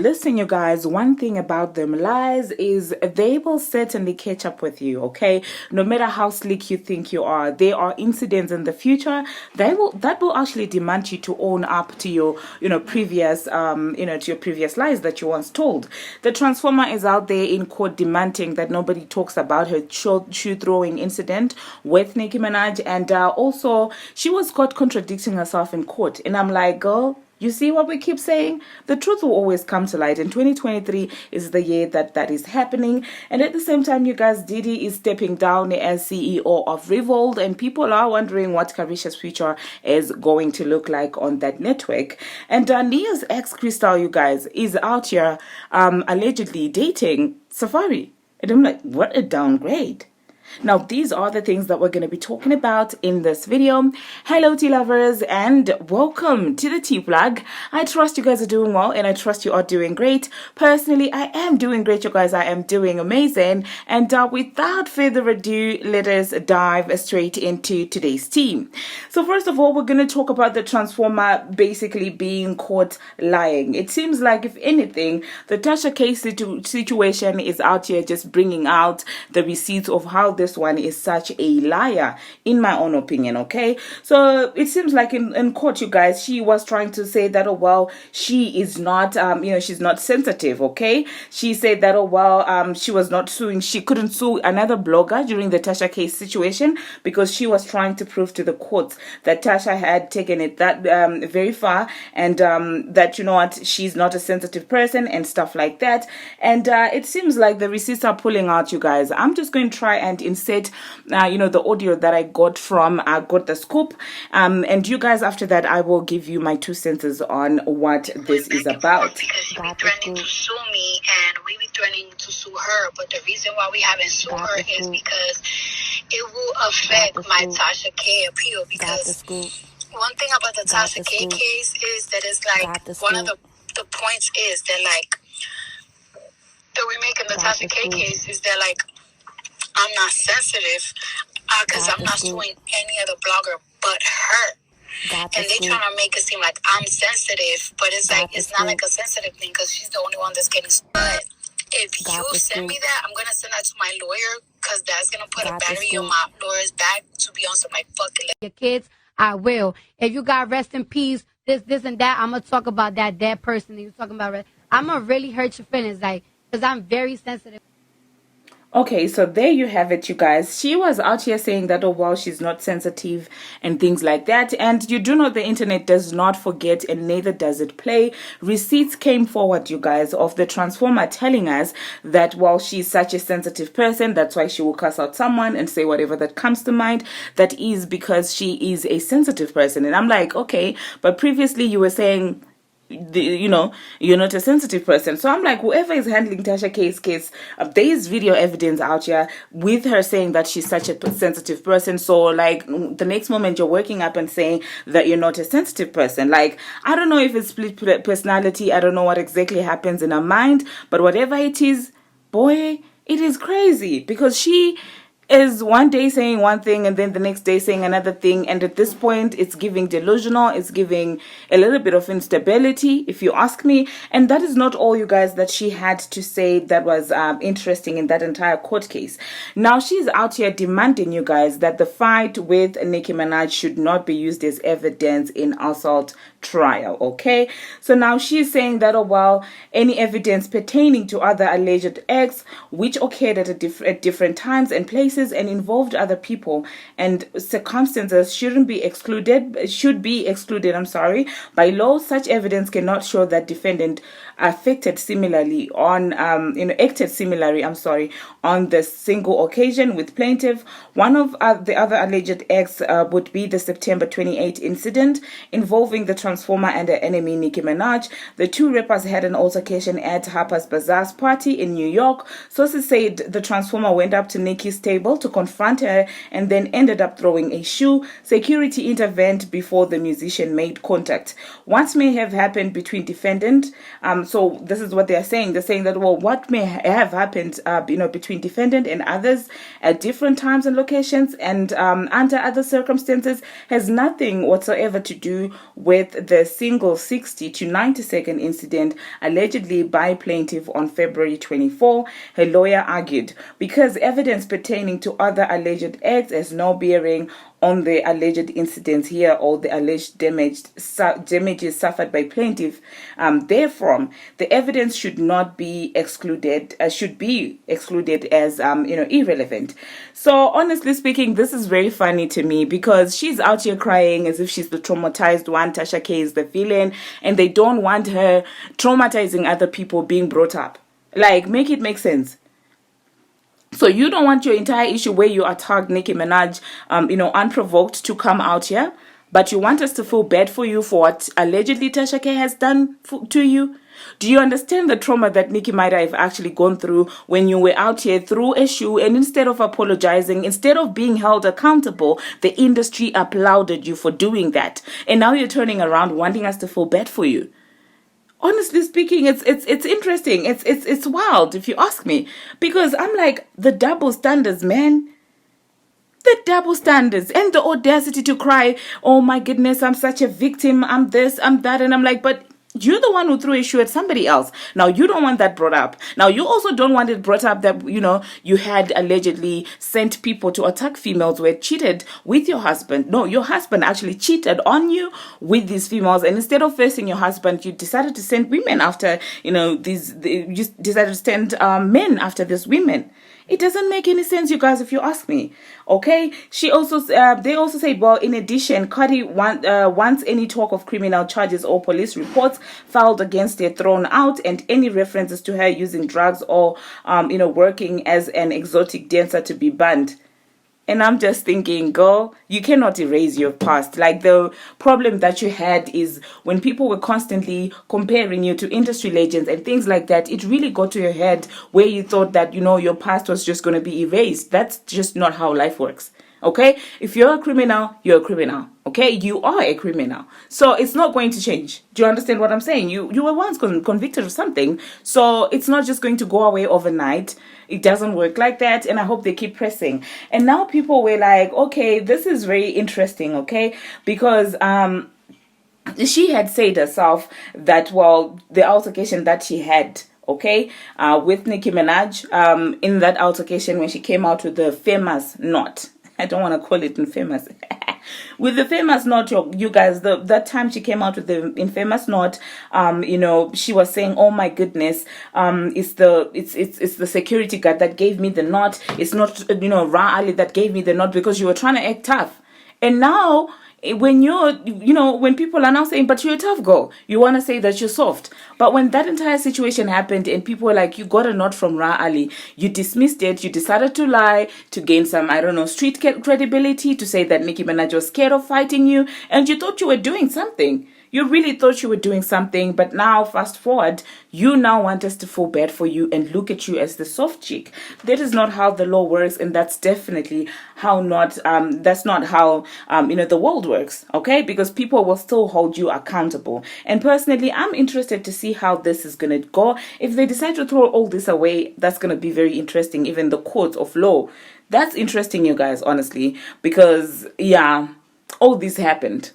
listen, you guys, one thing about them lies is they will certainly catch up with you, okay? No matter how slick you think you are, there are incidents in the future that will actually demand you to own up to your, previous, to your previous lies that you once told. The Transformer is out there in court demanding that nobody talks about her shoe throwing incident with Nicki Minaj, and also she was caught contradicting herself in court. And I'm like, girl, you see what we keep saying? The truth will always come to light. And 2023 is the year that is happening. And at the same time, you guys, Diddy is stepping down as CEO of Revolt. And people are wondering what Carisha's future is going to look like on that network. And Neyo's ex, Crystal, you guys, is out here allegedly dating Safaree. And I'm like, what a downgrade. Now, these are the things that we're going to be talking about in this video. Hello, tea lovers, and welcome to the tea plug. I trust you guys are doing well, and I trust you are doing great. Personally, I am doing great, you guys. I am doing amazing. And without further ado, let us dive straight into today's tea. So first of all, we're going to talk about the Transformer basically being caught lying. It seems like, if anything, the Tasha case situation is out here just bringing out the receipts of how this one is such a liar, in my own opinion. Okay, so it seems like in court, you guys, she was trying to say that, oh well, she is not she's not sensitive. Okay, she said that, oh well, she was not suing, she couldn't sue another blogger during the Tasha case situation because she was trying to prove to the courts that Tasha had taken it that very far, and that, you know what, she's not a sensitive person and stuff like that. And it seems like the receipts are pulling out, you guys. I'm just going to try and insert the audio that I got from Got the Scoop, and you guys, after that, I will give you my 2 cents on what this is about. Because she be threatening to sue me, and we be threatening to sue her, but the reason why we haven't sued her is because it will affect my Tasha K appeal. Because one thing about the Tasha K case is that it's like one of the points is that, like, that we make in the Tasha K case is that, like, I'm not sensitive because I'm not suing any other blogger but her. And they trying to make it seem like I'm sensitive, but it's like, it's not like a sensitive thing because she's the only one that's getting sued. But if you send me that, I'm going to send that to my lawyer because that's going to put a battery on my lawyer's back to be on some like fucking. Your kids, I will. If you got rest in peace, this and that, I'm going to talk about that dead person that you're talking about. I'm going to really hurt your feelings, like, because I'm very sensitive. Okay, so there you have it, you guys. She was out here saying that, oh, well, she's not sensitive and things like that. And you do know the internet does not forget, and neither does it play. Receipts came forward, you guys, of the Transformer telling us that, well, she's such a sensitive person. That's why she will cuss out someone and say whatever that comes to mind. That is because she is a sensitive person. And I'm like, okay, but previously you were saying, you're not a sensitive person. So I'm like, whoever is handling Tasha case, there is video evidence out here with her saying that she's such a sensitive person. So like the next moment you're waking up and saying that you're not a sensitive person. Like, I don't know if it's split personality. I don't know what exactly happens in her mind, but whatever it is, boy, it is crazy because she is one day saying one thing and then the next day saying another thing, and at this point it's giving delusional, it's giving a little bit of instability, if you ask me. And that is not all, you guys, that she had to say that was interesting in that entire court case. Now she's out here demanding, you guys, that the fight with Nicki Minaj should not be used as evidence in assault trial. Okay, so now she's saying that, oh well, any evidence pertaining to other alleged acts which occurred at different times and places and involved other people and circumstances should be excluded by law. Such evidence cannot show that defendant acted similarly on the single occasion with plaintiff. One of the other alleged acts would be the September 28 incident involving the Transformer and her enemy Nicki Minaj. The two rappers had an altercation at Harper's Bazaar's party in New York. Sources said the Transformer went up to Nicki's table to confront her and then ended up throwing a shoe. Security intervened before the musician made contact. What may have happened between defendant, so this is what they are saying. They're saying that, well, what may have happened, between defendant and others at different times and locations and under other circumstances has nothing whatsoever to do with the single 60 to 90-second incident allegedly by plaintiff on February 24, her lawyer argued, because evidence pertaining to other alleged acts has no bearing on the alleged incidents here or the alleged damages suffered by plaintiff. Therefore, the evidence should not be excluded. Should be excluded as irrelevant. So honestly speaking, this is very funny to me because she's out here crying as if she's the traumatized one. Tasha K is the villain, and they don't want her traumatizing other people being brought up. Like, make it make sense. So you don't want your entire issue where you attacked Nicki Minaj, unprovoked to come out here, but you want us to feel bad for you for what allegedly Tasha K has done to you? Do you understand the trauma that Nicki might have actually gone through when you were out here through a shoe, and instead of apologizing, instead of being held accountable, the industry applauded you for doing that, and now you're turning around wanting us to feel bad for you? Honestly speaking, it's interesting. It's wild if you ask me, because I'm like, the double standards, man. The double standards and the audacity to cry, oh my goodness, I'm such a victim, I'm this, I'm that, and I'm like, but you're the one who threw a shoe at somebody else. Now, you don't want that brought up. Now, you also don't want it brought up that, you had allegedly sent people to attack females who had cheated with your husband. No, your husband actually cheated on you with these females. And instead of facing your husband, you decided to send women after, you just decided to send men after these women. It doesn't make any sense, you guys, if you ask me. Okay? They also say, well, in addition, Cardi wants any talk of criminal charges or police reports filed against her thrown out, and any references to her using drugs or, working as an exotic dancer to be banned. And I'm just thinking, girl, you cannot erase your past. Like, the problem that you had is when people were constantly comparing you to industry legends and things like that, it really got to your head where you thought that, your past was just going to be erased. That's just not how life works. Okay? If you're a criminal, you're a criminal. Okay? You are a criminal. So it's not going to change. Do you understand what I'm saying? You were once convicted of something. So it's not just going to go away overnight. It doesn't work like that. And I hope they keep pressing. And now people were like, okay, this is very interesting. Okay? Because, she had said herself that, well, the altercation that she had, with Nicki Minaj, in that altercation when she came out with the famous knot. I don't want to call it infamous. With the famous knot, you guys, that time she came out with the infamous knot, she was saying, oh my goodness, it's the security guard that gave me the knot. It's not, Ra Ali that gave me the knot because you were trying to act tough. And now, when when people are now saying, but you're a tough girl, you want to say that you're soft. But when that entire situation happened and people were like, you got a note from Ra Ali, you dismissed it, you decided to lie to gain some, street credibility, to say that Nicki Minaj was scared of fighting you, and you thought you were doing something. You really thought you were doing something, but now, fast forward, you now want us to feel bad for you and look at you as the soft chick. That is not how the law works, and that's definitely that's not how, the world works, okay? Because people will still hold you accountable. And personally, I'm interested to see how this is going to go. If they decide to throw all this away, that's going to be very interesting, even the court of law. That's interesting, you guys, honestly, because, yeah, all this happened.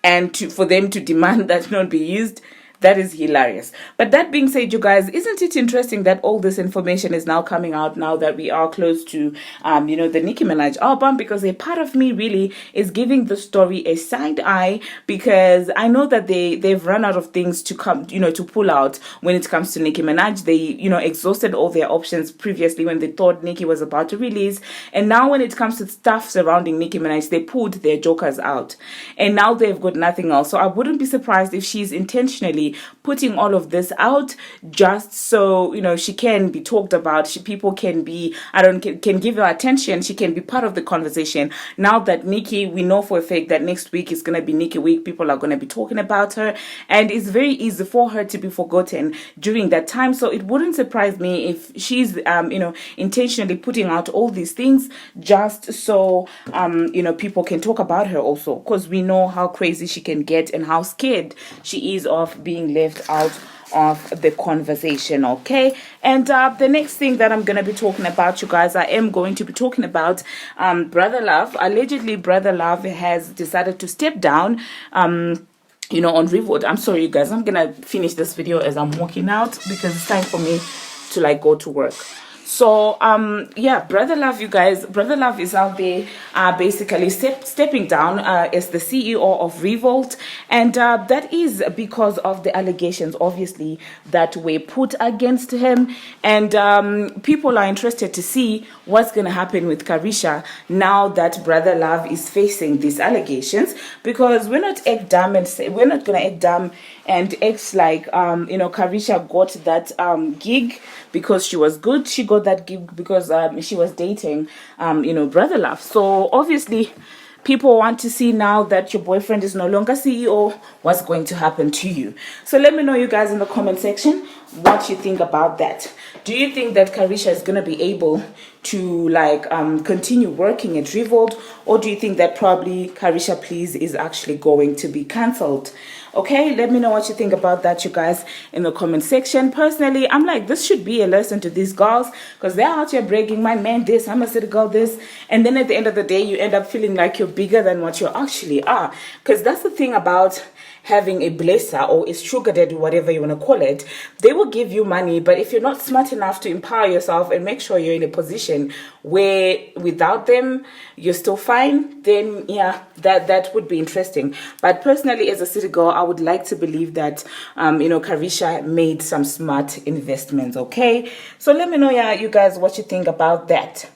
And for them to demand that not be used, that is hilarious. But that being said, you guys, isn't it interesting that all this information is now coming out now that we are close to, the Nicki Minaj album? Because a part of me really is giving the story a side eye, because I know that they've run out of things to come, to pull out when it comes to Nicki Minaj. They, exhausted all their options previously when they thought Nicki was about to release. And now when it comes to stuff surrounding Nicki Minaj, they pulled their jokers out. And now they've got nothing else. So I wouldn't be surprised if she's intentionally putting all of this out just so she can be talked about, people can be can give her attention, she can be part of the conversation. Now that Nicki, we know for a fact that next week is going to be Nicki week, people are going to be talking about her, and it's very easy for her to be forgotten during that time. So it wouldn't surprise me if she's intentionally putting out all these things just so people can talk about her also, because we know how crazy she can get and how scared she is of being left out of the conversation. Okay, and the next thing that I'm going to be talking about, you guys, I am going to be talking about Brother Love. Allegedly, Brother Love has decided to step down on Revolt. I'm sorry, you guys. I'm gonna finish this video as I'm walking out because it's time for me to like go to work. So yeah, Brother Love, you guys, Brother Love is out there basically stepping down as the CEO of Revolt, and that is because of the allegations obviously that were put against him, and people are interested to see what's going to happen with Carisha now that Brother Love is facing these allegations, because we're not act dumb and we're not going to act dumb and act like Carisha got that gig because she was good. She got that gig because she was dating Brother Love. So obviously people want to see now that your boyfriend is no longer CEO, what's going to happen to you. So let me know, you guys, in the comment section what you think about that. Do you think that Carisha is going to be able to like continue working at Revolt, or do you think that probably Carisha Please is actually going to be cancelled? Okay, let me know what you think about that, you guys, in the comment section. Personally, I'm like, this should be a lesson to these girls, because they're out here bragging, my man this, I'm a city girl this, and then at the end of the day you end up feeling like you're bigger than what you actually are. Because that's the thing about having a blesser or a sugar daddy, whatever you want to call it. They will give you money, but if you're not smart enough to empower yourself and make sure you're in a position where without them you're still fine, then yeah, that would be interesting. But personally, as a city girl, I would like to believe that Carisha made some smart investments. Okay, so let me know, yeah, you guys, what you think about that.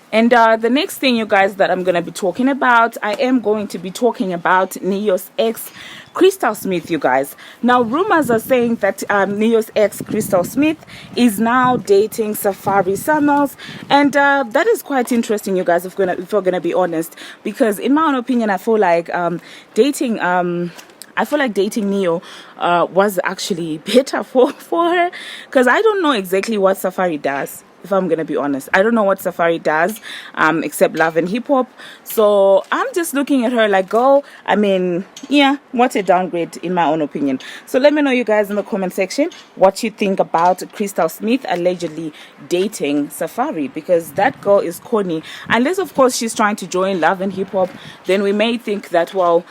And the next thing, you guys, that I'm going to be talking about, I am going to be talking about Neyo's ex, Crystal Smith, you guys. Now, rumors are saying that Neyo's ex, Crystal Smith, is now dating Safaree Samuels. And that is quite interesting, you guys, if we're going to be honest. Because in my own opinion, I feel like dating Neyo was actually better for her. Because I don't know exactly what Safaree does. If I'm gonna be honest, I don't know what Safaree does except love and hip hop. So I'm just looking at her like, go, I mean, yeah, what a downgrade in my own opinion. So let me know, you guys, in the comment section what you think about Crystal Smith allegedly dating Safaree, because that girl is corny. Unless of course she's trying to join love and hip hop, then we may think that, well,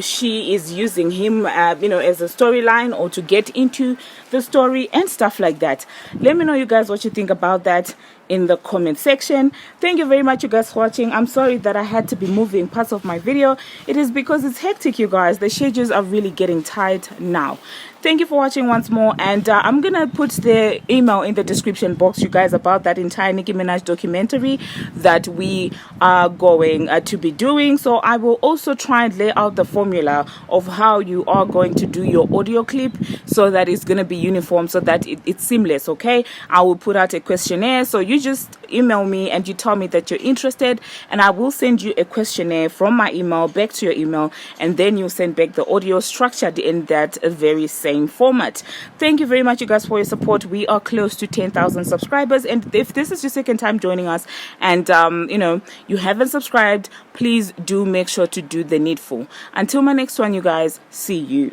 she is using him as a storyline or to get into the story and stuff like that. Let me know, you guys, what you think about that in the comment section. Thank you very much, you guys, for watching. I'm sorry that I had to be moving parts of my video. It is because it's hectic, you guys. The schedules are really getting tight now. Thank you for watching once more, and I'm gonna put the email in the description box, you guys, about that entire Nicki Minaj documentary that we are going to be doing. So I will also try and lay out the formula of how you are going to do your audio clip so that it's going to be uniform, so that it's seamless. Okay, I will put out a questionnaire, so you just email me and you tell me that you're interested, and I will send you a questionnaire from my email back to your email, and then you send back the audio structured in that very same format. Thank you very much, you guys, for your support. We are close to 10,000 subscribers, and if this is your second time joining us and you haven't subscribed, please do make sure to do the needful. Until my next one, you guys, see you.